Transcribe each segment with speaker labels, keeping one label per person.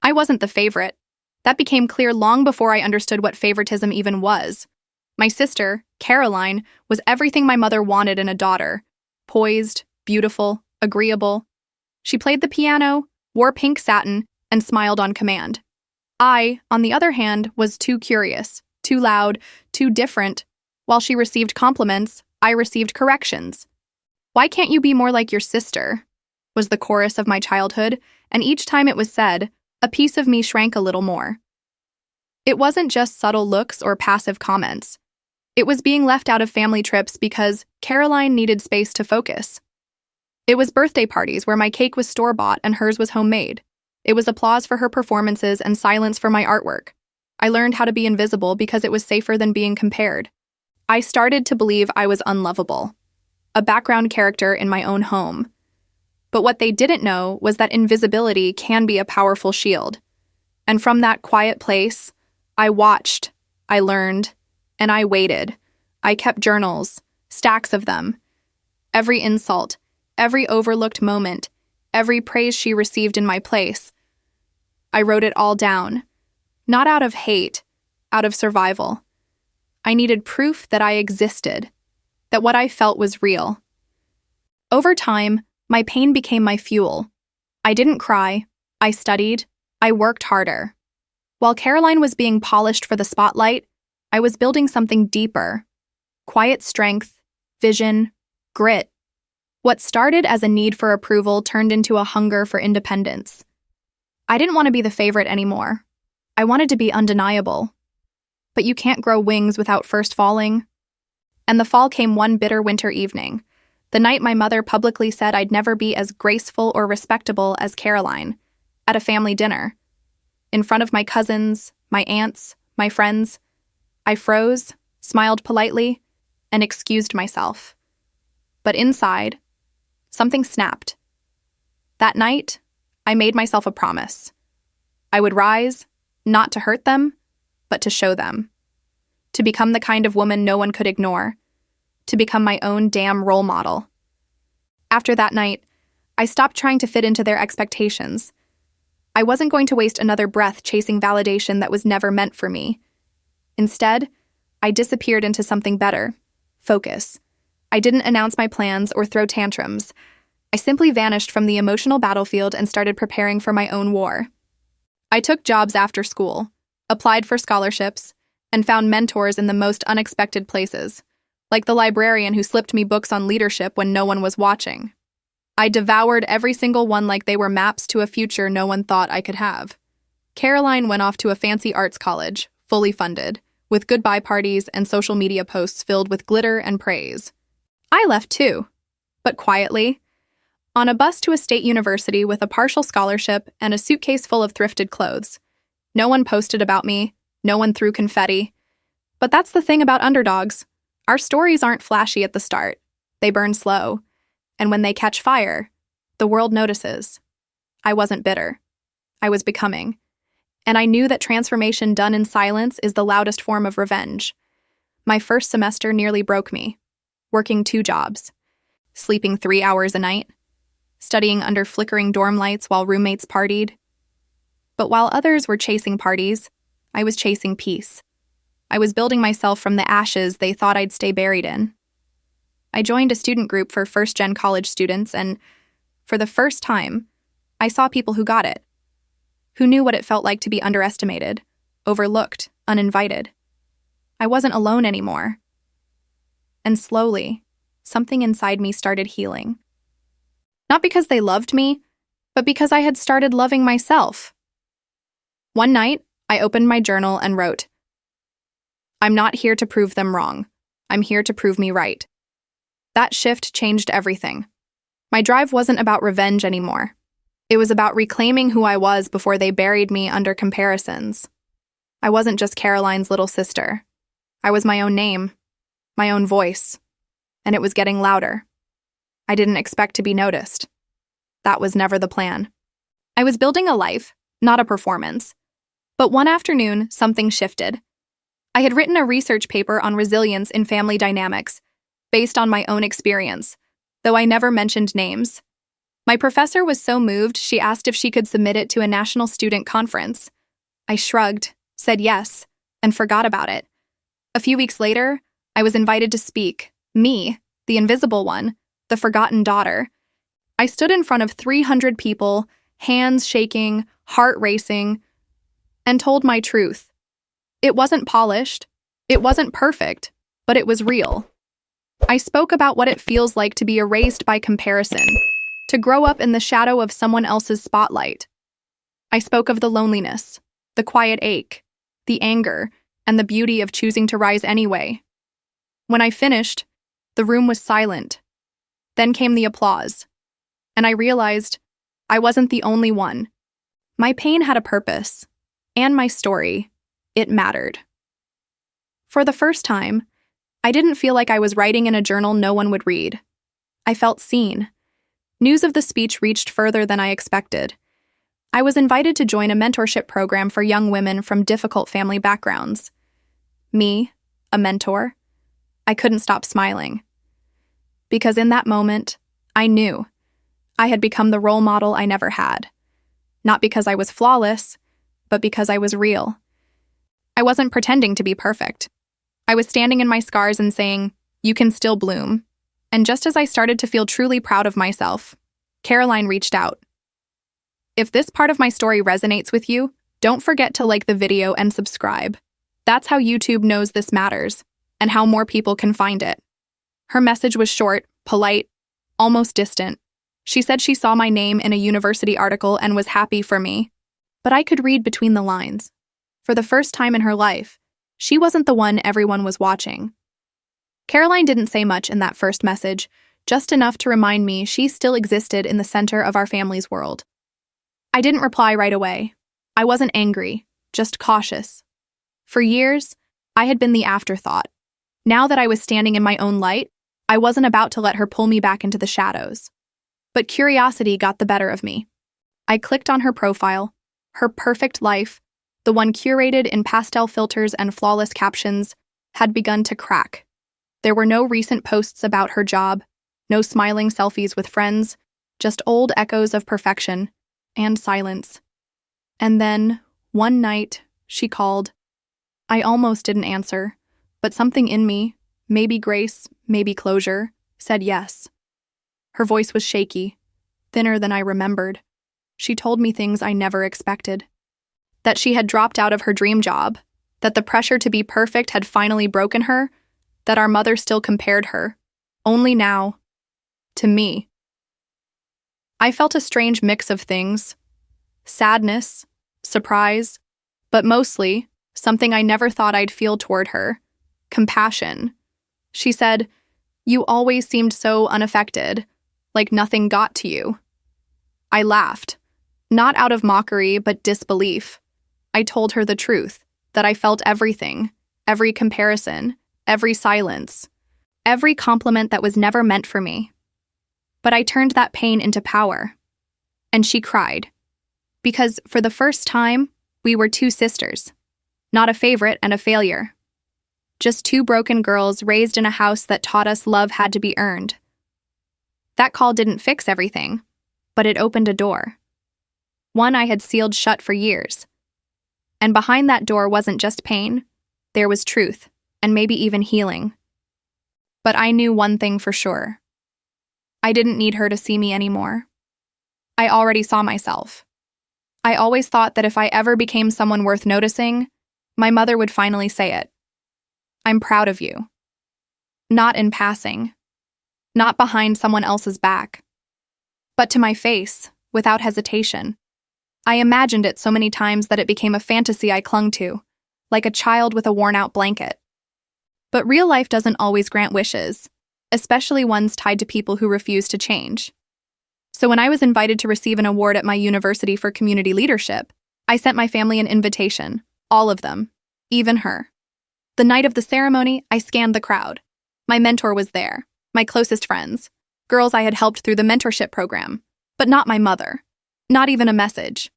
Speaker 1: I wasn't the favorite. That became clear long before I understood what favoritism even was. My sister, Caroline, was everything my mother wanted in a daughter. Poised, beautiful, agreeable. She played the piano, wore pink satin, and smiled on command. I, on the other hand, was too curious, too loud, too different. While she received compliments, I received corrections. "Why can't you be more like your sister?" was the chorus of my childhood, and each time it was said, a piece of me shrank a little more. It wasn't just subtle looks or passive comments. It was being left out of family trips because Caroline needed space to focus. It was birthday parties where my cake was store-bought and hers was homemade. It was applause for her performances and silence for my artwork. I learned how to be invisible because it was safer than being compared. I started to believe I was unlovable, a background character in my own home. But what they didn't know was that invisibility can be a powerful shield. And from that quiet place, I watched, I learned, and I waited. I kept journals, stacks of them. Every insult, every overlooked moment, every praise she received in my place. I wrote it all down, not out of hate, out of survival. I needed proof that I existed, that what I felt was real. Over time, my pain became my fuel. I didn't cry, I studied, I worked harder. While Caroline was being polished for the spotlight, I was building something deeper. Quiet strength, vision, grit. What started as a need for approval turned into a hunger for independence. I didn't want to be the favorite anymore. I wanted to be undeniable. But you can't grow wings without first falling. And the fall came one bitter winter evening, the night my mother publicly said I'd never be as graceful or respectable as Caroline, at a family dinner. In front of my cousins, my aunts, my friends, I froze, smiled politely, and excused myself. But inside, something snapped. That night, I made myself a promise. I would rise, not to hurt them, but to show them. To become the kind of woman no one could ignore. To become my own damn role model. After that night, I stopped trying to fit into their expectations. I wasn't going to waste another breath chasing validation that was never meant for me. Instead, I disappeared into something better. Focus. I didn't announce my plans or throw tantrums. I simply vanished from the emotional battlefield and started preparing for my own war. I took jobs after school, applied for scholarships, and found mentors in the most unexpected places, like the librarian who slipped me books on leadership when no one was watching. I devoured every single one like they were maps to a future no one thought I could have. Caroline went off to a fancy arts college, fully funded, with goodbye parties and social media posts filled with glitter and praise. I left too, but quietly, on a bus to a state university with a partial scholarship and a suitcase full of thrifted clothes. No one posted about me, no one threw confetti. But that's the thing about underdogs. Our stories aren't flashy at the start. They burn slow. And when they catch fire, the world notices. I wasn't bitter. I was becoming. And I knew that transformation done in silence is the loudest form of revenge. My first semester nearly broke me. Working 2 jobs. Sleeping 3 hours a night. Studying under flickering dorm lights while roommates partied. But while others were chasing parties, I was chasing peace. I was building myself from the ashes they thought I'd stay buried in. I joined a student group for first-gen college students, and for the first time, I saw people who got it, who knew what it felt like to be underestimated, overlooked, uninvited. I wasn't alone anymore. And slowly, something inside me started healing. Not because they loved me, but because I had started loving myself. One night, I opened my journal and wrote, "I'm not here to prove them wrong. I'm here to prove me right." That shift changed everything. My drive wasn't about revenge anymore. It was about reclaiming who I was before they buried me under comparisons. I wasn't just Caroline's little sister. I was my own name, my own voice, and it was getting louder. I didn't expect to be noticed. That was never the plan. I was building a life, not a performance. But one afternoon, something shifted. I had written a research paper on resilience in family dynamics, based on my own experience, though I never mentioned names. My professor was so moved, she asked if she could submit it to a national student conference. I shrugged, said yes, and forgot about it. A few weeks later, I was invited to speak. Me, the invisible one, the forgotten daughter. I stood in front of 300 people, hands shaking, heart racing, and told my truth. It wasn't polished, it wasn't perfect, but it was real. I spoke about what it feels like to be erased by comparison, to grow up in the shadow of someone else's spotlight. I spoke of the loneliness, the quiet ache, the anger, and the beauty of choosing to rise anyway. When I finished, the room was silent. Then came the applause, and I realized I wasn't the only one. My pain had a purpose, and my story, it mattered. For the first time, I didn't feel like I was writing in a journal no one would read. I felt seen. News of the speech reached further than I expected. I was invited to join a mentorship program for young women from difficult family backgrounds. Me, a mentor, I couldn't stop smiling. Because in that moment, I knew I had become the role model I never had. Not because I was flawless, but because I was real. I wasn't pretending to be perfect. I was standing in my scars and saying, "You can still bloom." And just as I started to feel truly proud of myself, Caroline reached out. If this part of my story resonates with you, don't forget to like the video and subscribe. That's how YouTube knows this matters, and how more people can find it. Her message was short, polite, almost distant. She said she saw my name in a university article and was happy for me. But I could read between the lines. For the first time in her life, she wasn't the one everyone was watching. Caroline didn't say much in that first message, just enough to remind me she still existed in the center of our family's world. I didn't reply right away. I wasn't angry, just cautious. For years, I had been the afterthought. Now that I was standing in my own light, I wasn't about to let her pull me back into the shadows. But curiosity got the better of me. I clicked on her profile, her perfect life, the one curated in pastel filters and flawless captions, had begun to crack. There were no recent posts about her job, no smiling selfies with friends, just old echoes of perfection and silence. And then, one night, she called. I almost didn't answer, but something in me, maybe grace, maybe closure, said yes. Her voice was shaky, thinner than I remembered. She told me things I never expected. That she had dropped out of her dream job, that the pressure to be perfect had finally broken her, that our mother still compared her, only now, to me. I felt a strange mix of things. Sadness, surprise, but mostly, something I never thought I'd feel toward her, compassion. She said, "You always seemed so unaffected, like nothing got to you." I laughed, not out of mockery, but disbelief. I told her the truth, that I felt everything, every comparison, every silence, every compliment that was never meant for me. But I turned that pain into power. And she cried. Because for the first time, we were two sisters. Not a favorite and a failure. Just two broken girls raised in a house that taught us love had to be earned. That call didn't fix everything, but it opened a door. One I had sealed shut for years. And behind that door wasn't just pain, there was truth, and maybe even healing. But I knew one thing for sure. I didn't need her to see me anymore. I already saw myself. I always thought that if I ever became someone worth noticing, my mother would finally say it. "I'm proud of you." Not in passing. Not behind someone else's back. But to my face, without hesitation. I imagined it so many times that it became a fantasy I clung to, like a child with a worn-out blanket. But real life doesn't always grant wishes, especially ones tied to people who refuse to change. So when I was invited to receive an award at my university for community leadership, I sent my family an invitation, all of them, even her. The night of the ceremony, I scanned the crowd. My mentor was there, my closest friends, girls I had helped through the mentorship program, but not my mother, not even a message.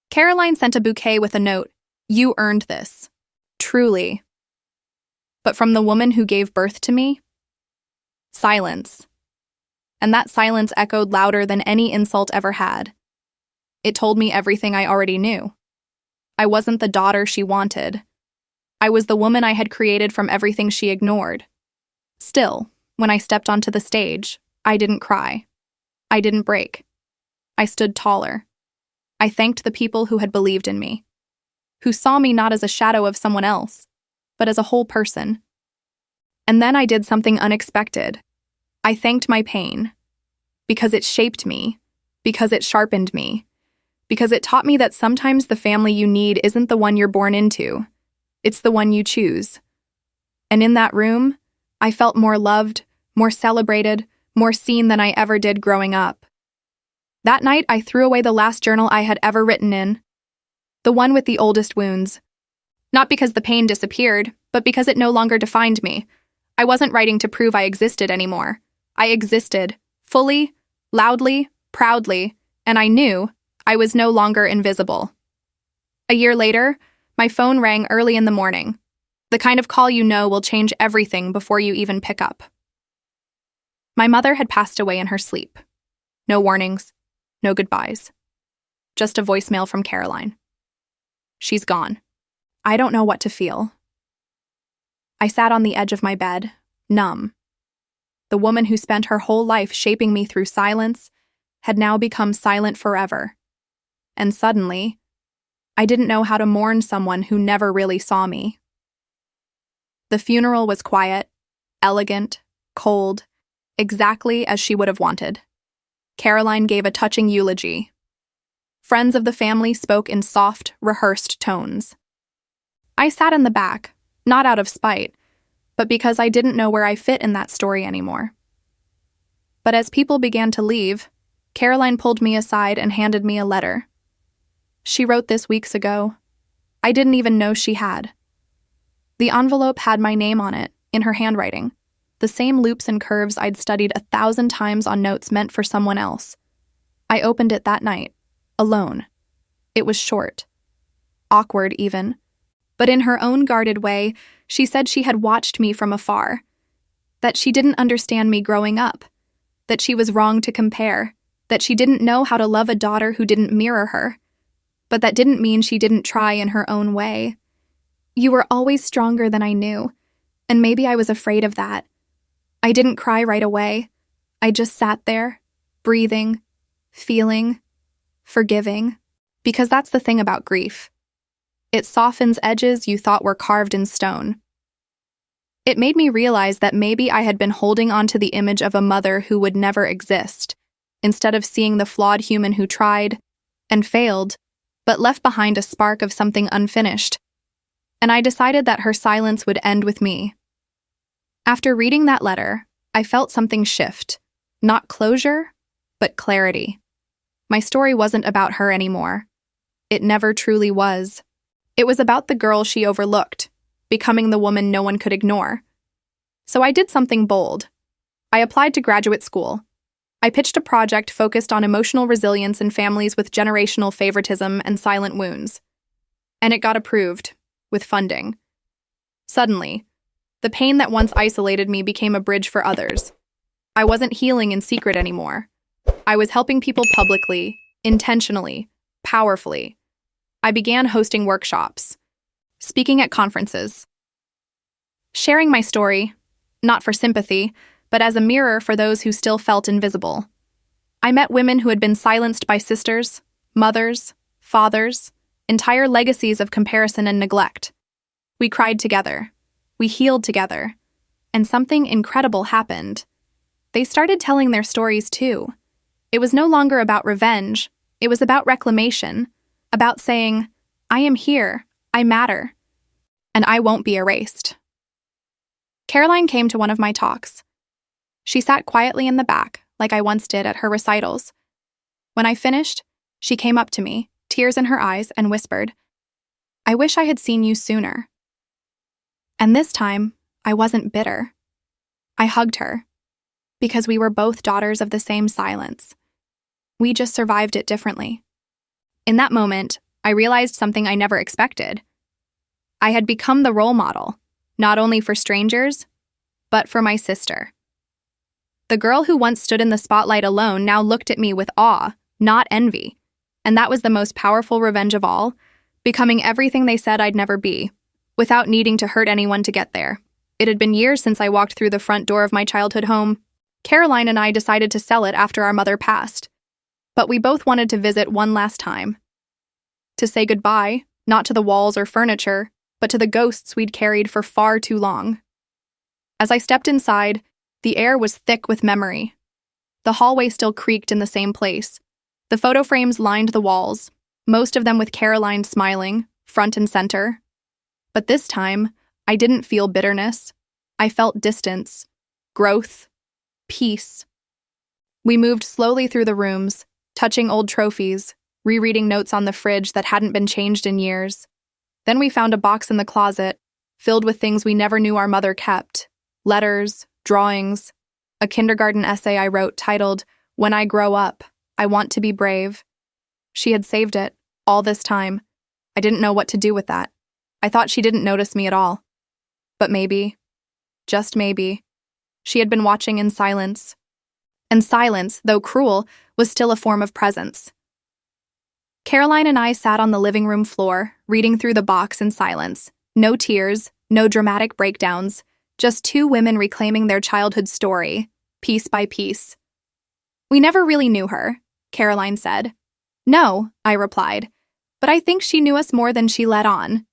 Speaker 1: Caroline sent a bouquet with a note, "You earned this." Truly. But from the woman who gave birth to me? Silence. and that silence echoed louder than any insult ever had. It told me everything I already knew. I wasn't the daughter she wanted. I was the woman I had created from everything she ignored. Still, when I stepped onto the stage, I didn't cry. I didn't break. I stood taller. I thanked the people who had believed in me, who saw me not as a shadow of someone else, but as a whole person. And then I did something unexpected. I thanked my pain, because it shaped me, because it sharpened me, because it taught me that sometimes the family you need isn't the one you're born into, it's the one you choose. And in that room, I felt more loved, more celebrated, more seen than I ever did growing up. That night, I threw away the last journal I had ever written in, the one with the oldest wounds. Not because the pain disappeared, but because it no longer defined me. I wasn't writing to prove I existed anymore. I existed, fully, loudly, proudly, and I knew I was no longer invisible. A year later, my phone rang early in the morning, the kind of call you know will change everything before you even pick up. My mother had passed away in her sleep. No warnings, no goodbyes. Just a voicemail from Caroline. She's gone. I don't know what to feel. I sat on the edge of my bed, numb. The woman who spent her whole life shaping me through silence had now become silent forever. And suddenly, I didn't know how to mourn someone who never really saw me. The funeral was quiet, elegant, cold, exactly as she would have wanted. Caroline gave a touching eulogy. Friends of the family spoke in soft, rehearsed tones. I sat in the back, not out of spite, but because I didn't know where I fit in that story anymore. But as people began to leave, Caroline pulled me aside and handed me a letter. She wrote this weeks ago. I didn't even know she had. The envelope had my name on it, in her handwriting, the same loops and curves I'd studied 1,000 times on notes meant for someone else. I opened it that night, alone. It was short. Awkward, even. But in her own guarded way, she said she had watched me from afar, that she didn't understand me growing up, that she was wrong to compare, that she didn't know how to love a daughter who didn't mirror her. But that didn't mean she didn't try in her own way. You were always stronger than I knew, and maybe I was afraid of that. I didn't cry right away. I just sat there, breathing, feeling, forgiving, because that's the thing about grief. It softens edges you thought were carved in stone. It made me realize that maybe I had been holding on to the image of a mother who would never exist, instead of seeing the flawed human who tried and failed, but left behind a spark of something unfinished. And I decided that her silence would end with me. After reading that letter, I felt something shift. Not closure, but clarity. My story wasn't about her anymore. It never truly was. It was about the girl she overlooked, becoming the woman no one could ignore. So I did something bold. I applied to graduate school. I pitched a project focused on emotional resilience in families with generational favoritism and silent wounds. And it got approved, with funding. Suddenly, the pain that once isolated me became a bridge for others. I wasn't healing in secret anymore. I was helping people publicly, intentionally, powerfully. I began hosting workshops, speaking at conferences, sharing my story, not for sympathy, but as a mirror for those who still felt invisible. I met women who had been silenced by sisters, mothers, fathers, entire legacies of comparison and neglect. We cried together. We healed together. And something incredible happened. They started telling their stories too. It was no longer about revenge. It was about reclamation, about saying, I am here, I matter, and I won't be erased. Caroline came to one of my talks. She sat quietly in the back, like I once did at her recitals. When I finished, she came up to me, tears in her eyes, and whispered, I wish I had seen you sooner. And this time, I wasn't bitter. I hugged her, because we were both daughters of the same silence. We just survived it differently. In that moment, I realized something I never expected. I had become the role model, not only for strangers, but for my sister. The girl who once stood in the spotlight alone now looked at me with awe, not envy. And that was the most powerful revenge of all, becoming everything they said I'd never be, without needing to hurt anyone to get there. It had been years since I walked through the front door of my childhood home. Caroline and I decided to sell it after our mother passed. But we both wanted to visit one last time. To say goodbye, not to the walls or furniture, but to the ghosts we'd carried for far too long. As I stepped inside, the air was thick with memory. The hallway still creaked in the same place. The photo frames lined the walls, most of them with Caroline smiling, front and center. But this time, I didn't feel bitterness. I felt distance, growth, peace. We moved slowly through the rooms, touching old trophies, rereading notes on the fridge that hadn't been changed in years. Then we found a box in the closet, filled with things we never knew our mother kept. Letters, drawings, a kindergarten essay I wrote titled, "When I Grow Up, I Want to Be Brave." She had saved it, all this time. I didn't know what to do with that. I thought she didn't notice me at all. But maybe, just maybe, she had been watching in silence. And silence, though cruel, was still a form of presence. Caroline and I sat on the living room floor, reading through the box in silence. No tears, no dramatic breakdowns, just two women reclaiming their childhood story, piece by piece. "We never really knew her," Caroline said. "No," I replied, "but I think she knew us more than she let on."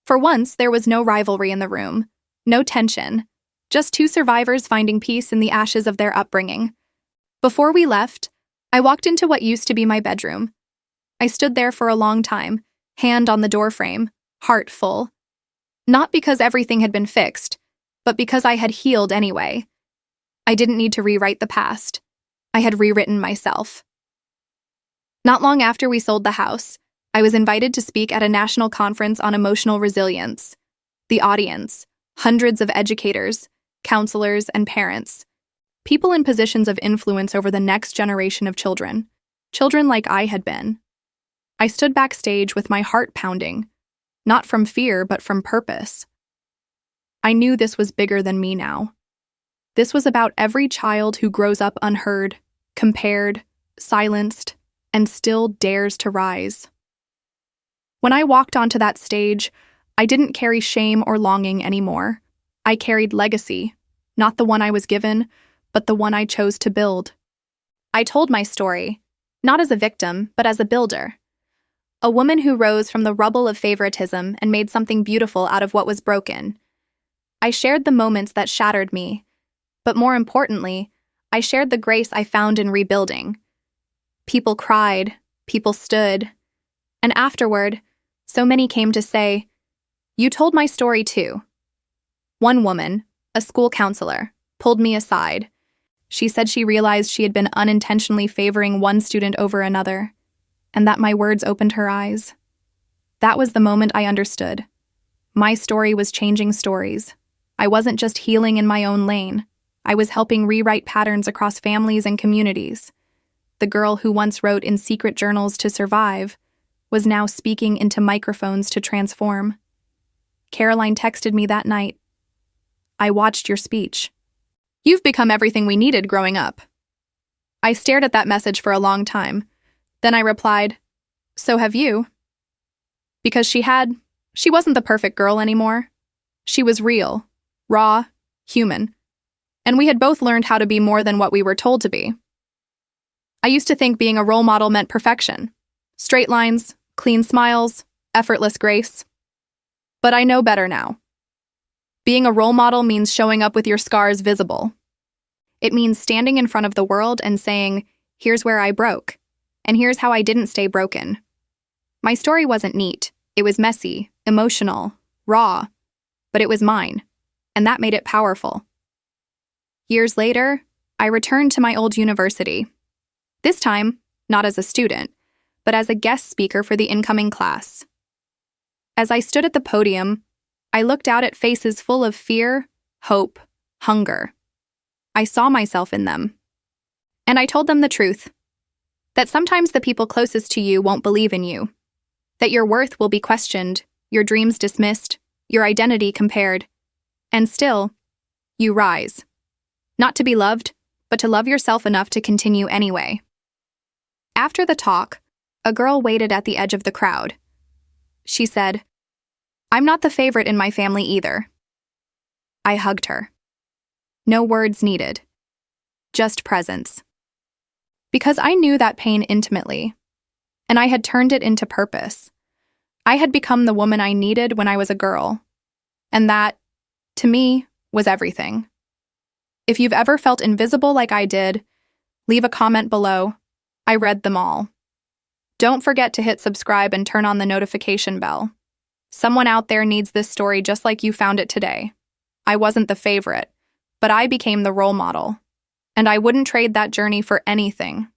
Speaker 1: For once, there was no rivalry in the room, no tension, just two survivors finding peace in the ashes of their upbringing. Before we left, I walked into what used to be my bedroom. I stood there for a long time, hand on the doorframe, heart full. Not because everything had been fixed, but because I had healed anyway. I didn't need to rewrite the past. I had rewritten myself. Not long after we sold the house, I was invited to speak at a national conference on emotional resilience. The audience, hundreds of educators, counselors, and parents. People in positions of influence over the next generation of children. Children like I had been. I stood backstage with my heart pounding, not from fear, but from purpose. I knew this was bigger than me now. This was about every child who grows up unheard, compared, silenced, and still dares to rise. When I walked onto that stage, I didn't carry shame or longing anymore. I carried legacy, not the one I was given, but the one I chose to build. I told my story, not as a victim, but as a builder. A woman who rose from the rubble of favoritism and made something beautiful out of what was broken. I shared the moments that shattered me, but more importantly, I shared the grace I found in rebuilding. People cried, people stood, and afterward, so many came to say, "You told my story too." One woman, a school counselor, pulled me aside. She said she realized she had been unintentionally favoring one student over another, and that my words opened her eyes. That was the moment I understood. My story was changing stories. I wasn't just healing in my own lane. I was helping rewrite patterns across families and communities. The girl who once wrote in secret journals to survive was now speaking into microphones to transform. Caroline texted me that night. "I watched your speech. You've become everything we needed growing up." I stared at that message for a long time. Then I replied, "So have you." Because she wasn't the perfect girl anymore. She was real, raw, human. And we had both learned how to be more than what we were told to be. I used to think being a role model meant perfection. Straight lines, clean smiles, effortless grace. But I know better now. Being a role model means showing up with your scars visible. It means standing in front of the world and saying, "Here's where I broke, and here's how I didn't stay broken." My story wasn't neat. It was messy, emotional, raw, but it was mine, and that made it powerful. Years later, I returned to my old university. This time, not as a student, but as a guest speaker for the incoming class. As I stood at the podium, I looked out at faces full of fear, hope, hunger. I saw myself in them. And I told them the truth. That sometimes the people closest to you won't believe in you. That your worth will be questioned, your dreams dismissed, your identity compared. And still, you rise. Not to be loved, but to love yourself enough to continue anyway. After the talk, a girl waited at the edge of the crowd. She said, "I'm not the favorite in my family either." I hugged her. No words needed, just presence. Because I knew that pain intimately, and I had turned it into purpose. I had become the woman I needed when I was a girl, and that, to me, was everything. If you've ever felt invisible like I did, leave a comment below. I read them all. Don't forget to hit subscribe and turn on the notification bell. Someone out there needs this story just like you found it today. I wasn't the favorite, but I became the role model. And I wouldn't trade that journey for anything.